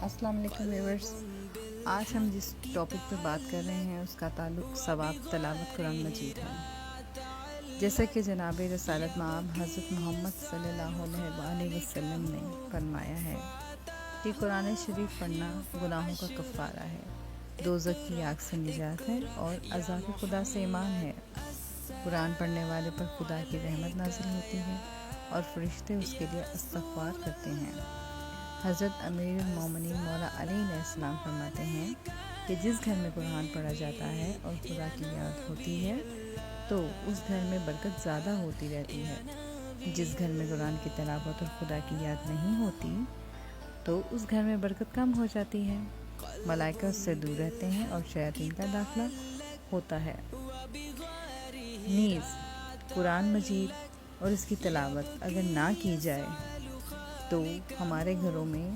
السلام علیکم ویورز، آج ہم جس ٹاپک پہ بات کر رہے ہیں اس کا تعلق ثواب تلاوت قرآن مجید ہے۔ جیسا کہ جناب رسالت مآب حضرت محمد صلی اللہ علیہ وآلہ وسلم نے فرمایا ہے کہ قرآن شریف پڑھنا گناہوں کا کفارہ ہے، دوزخ کی آگ سے نجات ہے اور عذاب خدا سے ایمان ہے۔ قرآن پڑھنے والے پر خدا کی رحمت نازل ہوتی ہے اور فرشتے اس کے لیے استغفار کرتے ہیں۔ حضرت امیر المومنین مولا علی علیہ السلام فرماتے ہیں کہ جس گھر میں قرآن پڑھا جاتا ہے اور خدا کی یاد ہوتی ہے تو اس گھر میں برکت زیادہ ہوتی رہتی ہے۔ جس گھر میں قرآن کی تلاوت اور خدا کی یاد نہیں ہوتی تو اس گھر میں برکت کم ہو جاتی ہے، ملائکہ اس سے دور رہتے ہیں اور شیاطین کا داخلہ ہوتا ہے۔ نیز قرآن مجید اور اس کی تلاوت اگر نہ کی جائے تو ہمارے گھروں میں